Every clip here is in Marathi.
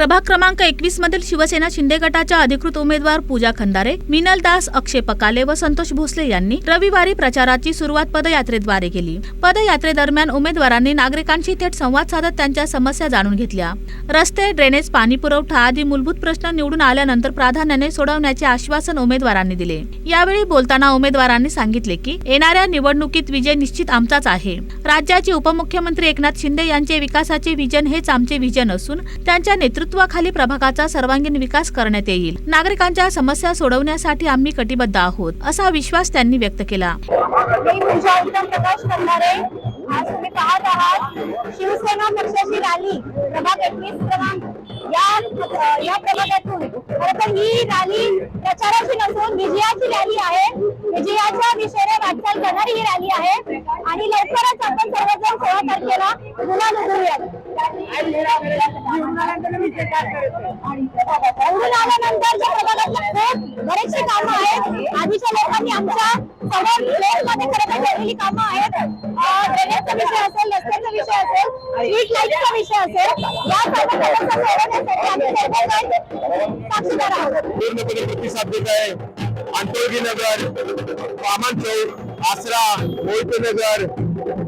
प्रभाग क्रमांक 21 मधील शिवसेना शिंदे गटाच्या अधिकृत उमेदवार पूजा खंदारे, मिनल दास, अक्षय पकाले व संतोष भोसले यांनी रविवारी प्रचाराची सुरुवात पदयात्रेद्वारे केली। पदयात्रेदरम्यान उमेदवारांनी नागरिकांशी थेट संवाद साधत त्यांच्या समस्या जाणून घेतल्या। रस्ते, ड्रेनेज, पाणी पुरवठा आदी मूलभूत प्रश्न निवडून आल्यानंतर प्राधान्याने सोडवण्याचे आश्वासन उमेदवारांनी दिले। यावेळी बोलताना उमेदवारांनी सांगितले की येणाऱ्या निवडणुकीत विजय निश्चित आमचाच आहे। राज्याचे उपमुख्यमंत्री एकनाथ शिंदे यांचे विकासाचे विजन हेच आमचे विजन असून त्यांच्या नेतृत्वाखाली प्रभागाचा सर्वांगीण विकास करण्यात येईल। नागरिकांच्या समस्या सोडवण्यासाठी आम्ही कटिबद्ध आहोत, असा विश्वास त्यांनी व्यक्त केला। प्रकाश खंदारे, आज तुम्ही पाहत आहात शिवसेना पक्षाची रॅली प्रभाग 21 क्रमांक या प्रभागातून। खरंतर ही रॅली प्रचाराची नसून विजयाची रॅली आहे। विजयाच्या दिशेने वाटचाल करणारी ही रॅली आहे आणि लवकरच आपण सर्वजण 16 तारखेला पुन्हा निघूयात। निवडून आल्यानंतर खूप बरेचशी कामं आहेत। आधीच्या लोकांनी आमच्या सर्व फ्लोअरमध्ये खरं ठेवलेली कामं आहेत। ड्रेनेजचा विषय असेल, रस्त्याचा विषय असेल, स्ट्रीट लाईटचा विषय असेल, या सर्व सोडवण्यासाठी आम्ही साक्षीदार आहोत। पूर्णपणे प्रतिसाद देत आहे। अंतोळगी नगर, कामन चौक, आसरा, मोहिते नगर,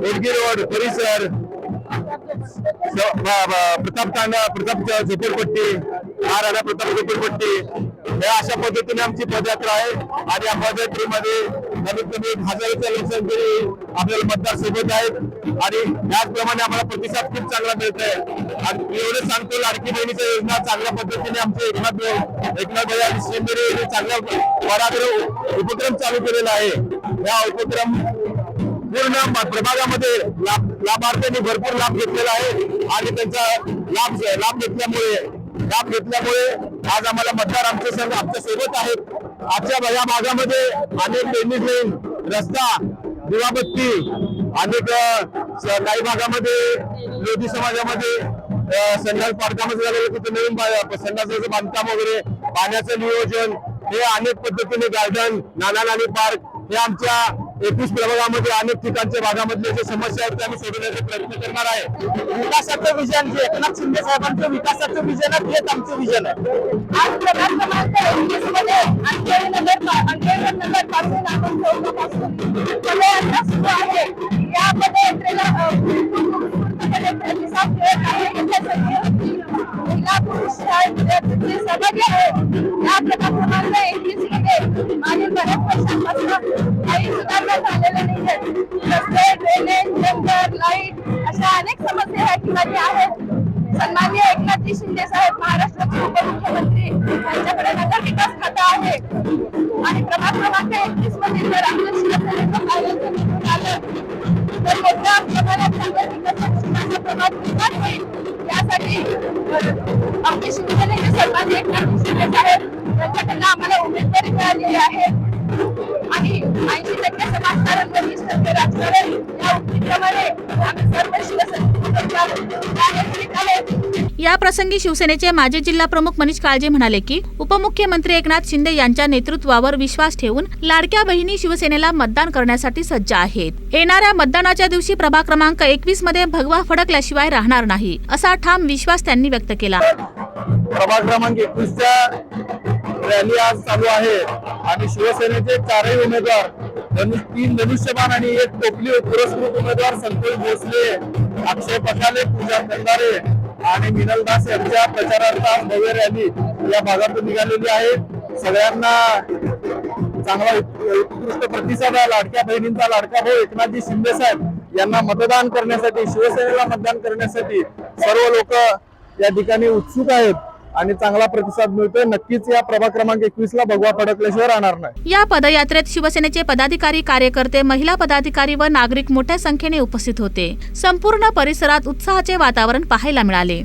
ओडगी रोड परिसर, प्रताप झोपडपट्टी, राणा प्रताप झोपडपट्टी, या अशा पद्धतीने आमची पदयात्रा आहे आणि या पदयात्रेमध्ये कमीत कमी 1000च्या लोकसंख्येने आपल्याला मतदार सोबत आहेत आणि त्याचप्रमाणे आम्हाला प्रतिसाद खूप चांगला मिळत आहे। आणि एवढं सांगतो, लाडकी बहिणीच्या योजना चांगल्या पद्धतीने आमचे एकनाथ शिंदे यांनी चांगला वराग्रह उपक्रम चालू केलेला आहे। या उपक्रम पूर्ण प्रभागामध्ये लाभार्थ्यांनी भरपूर लाभ घेतलेला आहे आणि त्यांचा लाभ घेतल्यामुळे आज आम्हाला मतदार आमच्या सोबत आहेत। आजच्या या भागामध्ये अनेक ड्रेनेज लाईन, रस्ता, दिवाबत्ती, अनेक काही भागामध्ये लोधी समाजामध्ये संडास पार्कामध्ये झालेलं तिथे नवीन संडासाचं बांधकाम वगैरे, पाण्याचं नियोजन, हे अनेक पद्धतीने गार्डन, नाना पार्क, हे आमच्या 21 प्रभागामध्ये अनेक ठिकाणच्या भागामधले जे समस्या आहेत त्या आम्ही सोडवण्याचा प्रयत्न करणार आहे। विकासाचं विजन जे एकनाथ शिंदे साहेबांचं विकासाचं विजन आहे, हेच आमचं विजन आहे। आज प्रभाग क्रमांक 21 मध्ये अंधेरी नगर पासून आपण चौकापासून पदयात्रा सुरू आहे। या पदयात्रेला प्रतिसाद मिळत आहे। महिला पुरुष सहभागी आहेत। या प्रभाग क्रमांक 21 मध्ये मागील बऱ्याच वर्षांपासून काही सुधारणा झालेल्या नाहीत। रस्ते, ड्रेनेज, जंगल, लाईट अशा अनेक समस्या या ठिकाणी आहेत। सन्माननीय एकनाथजी शिंदे साहेब महाराष्ट्राचे उपमुख्यमंत्री यांच्याकडे नगर विकास खाता आहे आणि प्रभाग क्रमांक 21 मध्ये जर आपल्या शिवसेनेचं आयोजन निवडून आलं तर मोठ्या प्रमाणात चांगल्या विकासाचा प्रभाग विकास होईल। यासाठी आमचे शिवसेनेचे सन्माननीय एकनाथजी शिंदे साहेब यांच्याकडनं आम्हाला उमेदवारी मिळालेली आहे आणि 80% समाजकारण व 20% राजकारण या उक्तीप्रमाणे आम्ही सर्व या प्रसंगी शिवसेनेचे माजी जिल्हा प्रमुख मनीष काळजे म्हणाले की उपमुख्यमंत्री एकनाथ शिंदे यांच्या नेतृत्वावर विश्वास ठेवून लाडक्या बहिणी शिवसेनेला मतदान करण्यासाठी सज्ज आहेत। येणाऱ्या मतदानाच्या दिवशी प्रभाग क्रमांक 21 मध्ये भगवा फडकल्याशिवाय राहणार नाही, असा ठाम विश्वास त्यांनी व्यक्त केला। प्रभाग क्रमांक 21च्या रॅली आज चालू आहे आणि शिवसेनेचे 4ही उमेदवार 3 धनुष्यबाण आणि 1 टोपली पुरस्कृत उमेदवार संतोष भोसले, अक्षय पकाले, पूजा खंदारे आणि मिनल दास यांच्या प्रचारार्थ भव्य रॅली या भागातून निघालेली आहे। सगळ्यांना चांगला उत्कृष्ट प्रतिसाद आहे। लाडक्या बहिणींचा लाडका भाऊ एकनाथजी शिंदे साहेब यांना मतदान करण्यासाठी, शिवसेनेला मतदान करण्यासाठी सर्व लोक या ठिकाणी उत्सुक आहेत आणि चांगला प्रतिसाद मिळतोय। नक्कीच या प्रभाग क्रमांक 21 ला भगवा फडकल्याशिवाय राहणार नाही। या पदयात्रेत शिवसेनेचे पदाधिकारी, कार्यकर्ते, महिला पदाधिकारी व नागरिक मोठ्या संख्येने उपस्थित होते। संपूर्ण परिसरात उत्साहाचे वातावरण पाहायला मिळाले।